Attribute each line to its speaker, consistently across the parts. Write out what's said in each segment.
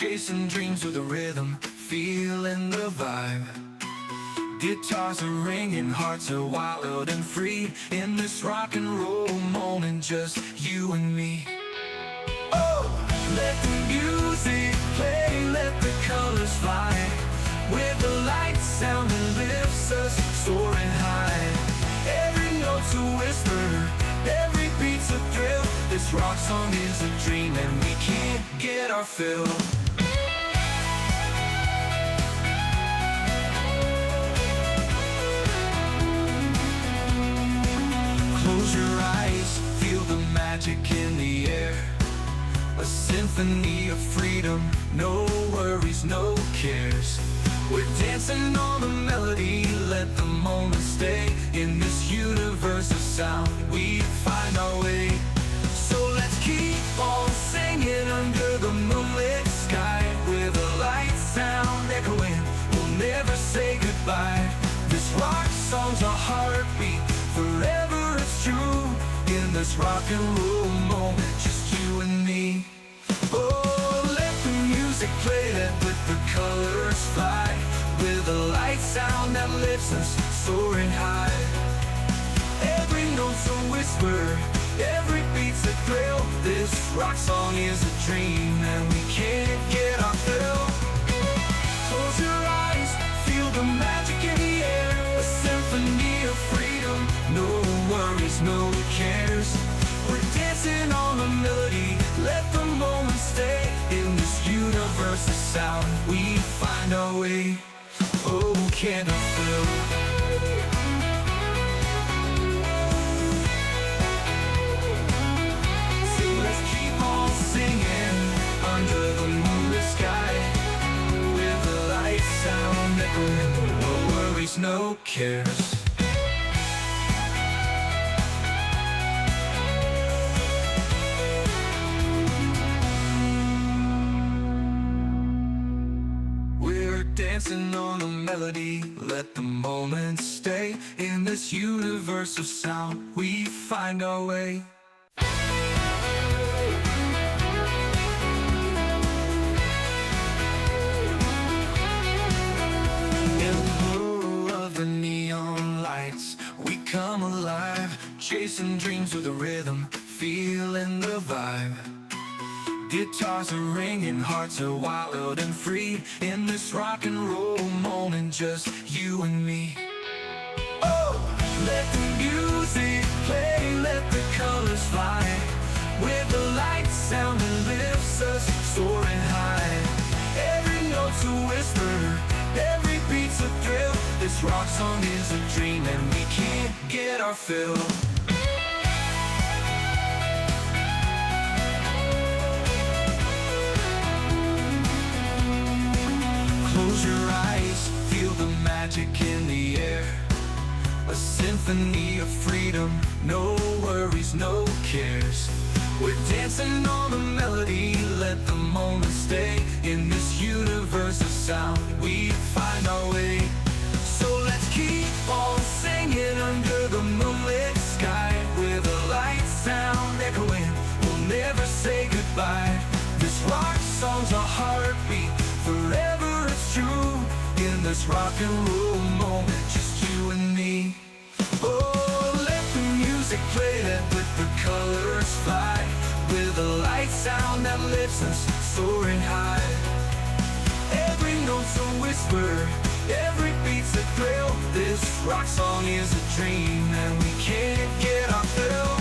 Speaker 1: chasing dreams with a rhythm, feeling the vibe. Guitars are ringing, hearts are wild and free. In this rock and roll moment, just you and me. Oh, let the music play, let the colors fly. With the light sound that lifts us, soaring high. Every note's a whisper, every beat's a thrill. This rock song is a dream and we can't get our fill. Close your eyes, feel the magic in the air. A symphony of freedom, no worries, no cares. We're dancing on the melody, let the moment stay. In this universe of sound, we find our way. So let's keep on singing under the moonlit sky. With a light sound echoing, we'll never say goodbye. This rock song's a heartbeat, forever it's true. In this rock and roll moment, just you and me. Oh, let the music play, let the colors fly. With a light sound that lifts us, soaring high. Every note's a whisper, every beat's a thrill. This rock song is a dream and we can't get our fill. Close your eyes, feel the magic in the air. A symphony of freedom, no worries, no cares. We're dancing on the melody, let the moment stay. In this universe of sound, we find our way. Oh, can't I feel? So let's keep on singing under the moonlit sky. With the light sound echoing, no worries, no cares. Dancing on a melody, let the moment stay. In this universe of sound, we find our way. In the blur of the neon lights, we come alive. Chasing dreams with a rhythm, feeling the vibe. Guitars are ringing, hearts are wild and free. In this rock and roll moment, just you and me. Oh, let the music play, let the colors fly. With the light sound that lifts us, soaring high. Every note's a whisper, every beat's a thrill. This rock song is a dream and we can't get our fill. Close your eyes, feel the magic in the air. A symphony of freedom, no worries, no cares. We're dancing on the melody, let the moment stay. In this universe of sound, we find our way. So let's keep on singing under the moonlit sky. With a light sound echoing, we'll never say goodbye. This rock song's a heartbeat, forever it's true. In this rock and roll moment, just you and me. Oh, let the music play, let the colors fly. With a light sound that lifts us, soaring high. Every note's a whisper, every beat's a thrill. This rock song is a dream and we can't get our fill.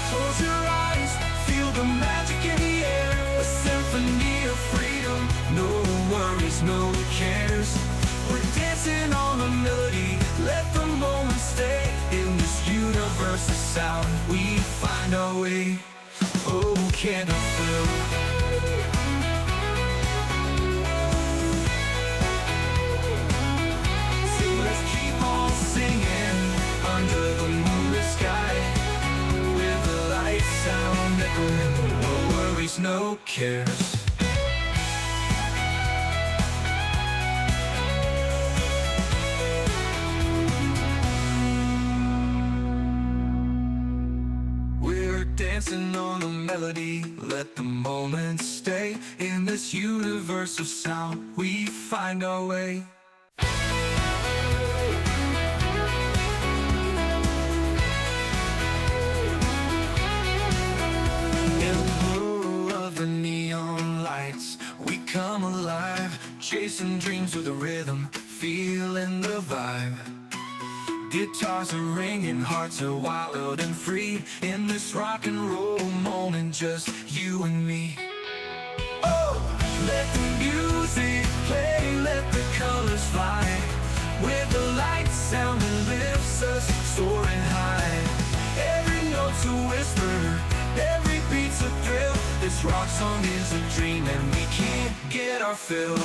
Speaker 1: Close your eyes, feel the magic in the air. A symphony of freedom, no worries, no cares. We're dancing on the melody, let the moment stay. In this universe of sound, we find our way. Oh, can't I feel? So let's keep on singing under the moonlit sky. With the light sound echoing, no worries, no cares. Dancing on the melody. melody, let the moment stay. In this universe of sound, we find our way. In the blue of the neon lights, we come alive, chasing dreams with a rhythm, feeling the vibe. Guitars are ringing, hearts are wild and free. In this rock and roll moment, just you and me. Oh, let the music play, let the colors fly. With the light sound that lifts us, soaring high. Every note's a whisper, every beat's a thrill. This rock song is a dream and we can't get our fill.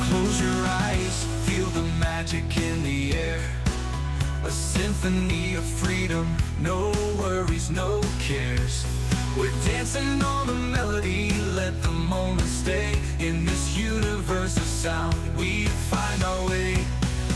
Speaker 1: Close your eyes, feel the magic in the air. A symphony of freedom, no worries, no cares. We're dancing on the melody, let the moment stay. In this universe of sound, we find our way.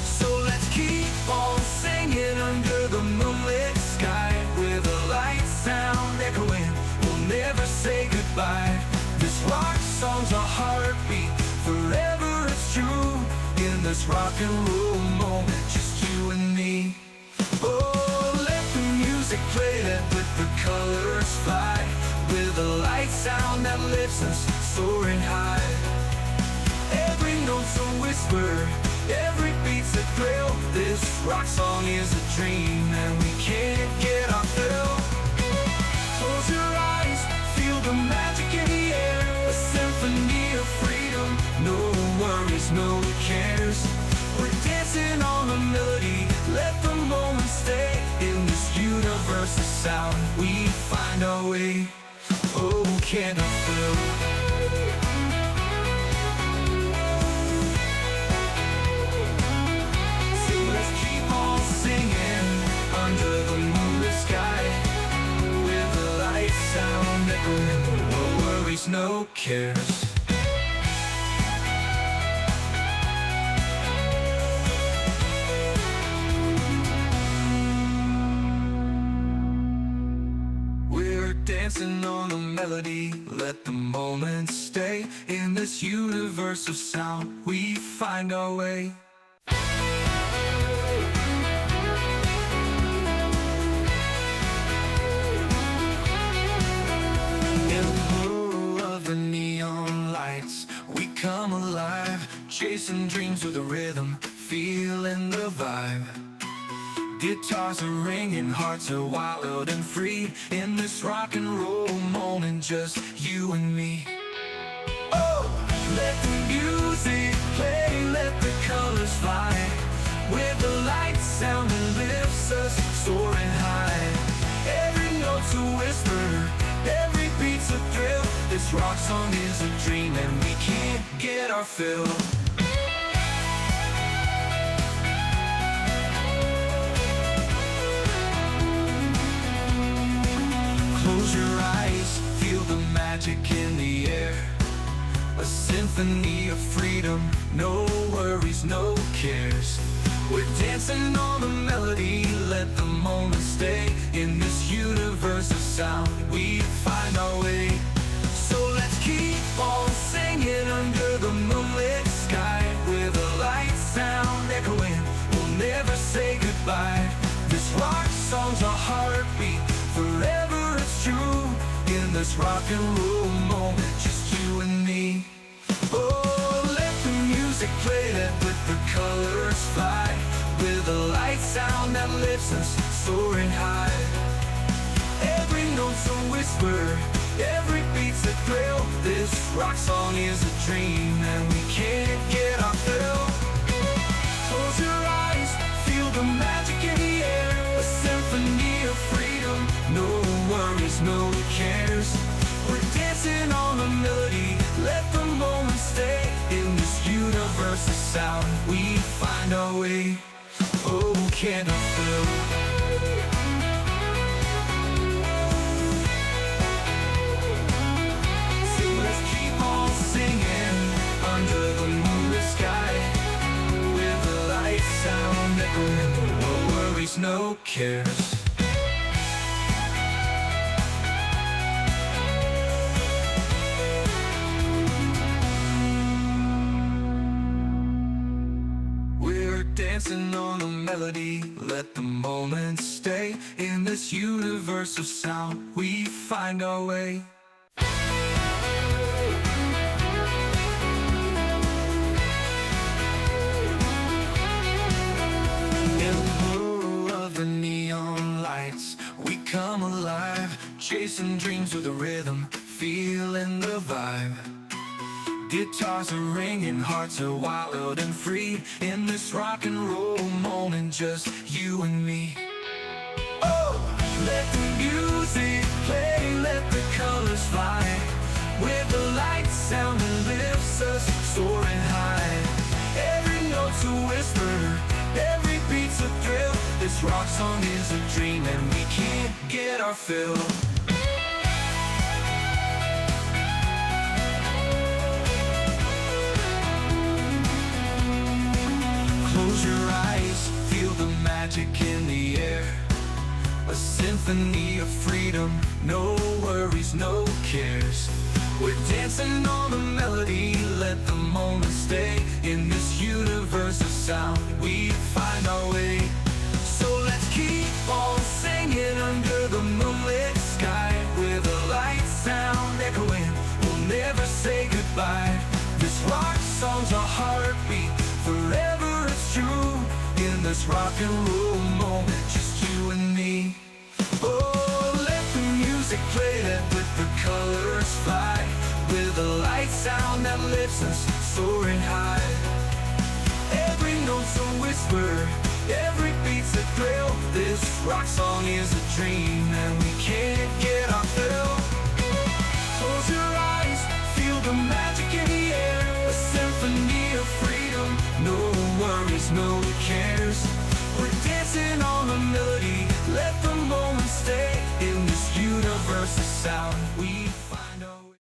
Speaker 1: So let's keep on singing under the moonlit sky. With a light sound echoing, we'll never say goodbye. This rock song's a heartbeat, forever it's true. In this rock and roll moment, just you and me. Oh, let the music play, let the colors fly. With a light sound that lifts us, soaring high. Every note's a whisper, every beat's a thrill. This rock song is a dream and we can't get our fill. Close your eyes, feel the magic in the air. A symphony of freedom, no worries, no cares. We're dancing on the melody, let the moment stay. In this universe of sound, we find our way. Oh, can I feel? So let's keep on singing under the moonlit sky. With the light sound echoing, no worries, no cares. Dancing on the melody, let the moment stay. In this universe of sound, we find our way. In the blue of the neon lights, we come alive, chasing dreams with a rhythm, feeling the vibe. Guitars are ringing, hearts are wild and free. In this rock and roll moment, just you and me. Oh, let the music play, let the colors fly. With the light sound that lifts us, soaring high. Every note's a whisper, every beat's a thrill. This rock song is a dream and we can't get our fill. Close your eyes, feel the magic in the air. A symphony of freedom, no worries, no cares. We're dancing on the melody, let the moment stay. In this universe of sound, we find our way. So let's keep on singing under the moonlit sky. With a light sound echoing, we'll never say goodbye. This rock song's a heartbeat, forever it's true. In this rock and roll moment, just you and me. Oh, let the music play, let the colors fly. With a light sound that lifts us, soaring high. Every note's a whisper, every beat's a thrill. This rock song is a dream and we can't get our fill. Close your eyes, feel the magic in the air. A symphony of freedom, no worries, no cares. We're dancing on the melody, let the moment stay. In this universe of sound, we find our way. Oh, can I feel? So let's keep on singing under the moonlit sky. With the cares. We're dancing on a melody, let the moment stay. In this universe of sound, we find our way. In the blur of the neon lights, we come alive, chasing dreams with a rhythm, feeling the vibe. Guitars are ringing, hearts are wild and free. In this rock and roll moment, just you and me. Oh, let the music play, let the colors fly. With the light sound that lifts us, soaring high. Every note's a whisper, every beat's a thrill. This rock song is a dream and we can't get our fill. Close your eyes, feel the magic in the air. A symphony of freedom, no worries, no cares. We're dancing on the melody, let the moment stay. In this universe of sound, we find our way. So let's keep on singing under the moonlit sky. With a light sound echoing, we'll never say goodbye. This rock song's a heartbeat, forever it's true. In this rock and roll moment, just you and me. Oh, let the music play, let the colors fly. With a light sound that lifts us, soaring high. Every note's a whisper, every beat's a thrill. This rock song is a dream and we can't get our fill. Close your eyes, feel the magic in the air. A symphony of freedom, no worries, no cares. We're dancing on the melody, let the moment stay. In this universe of sound,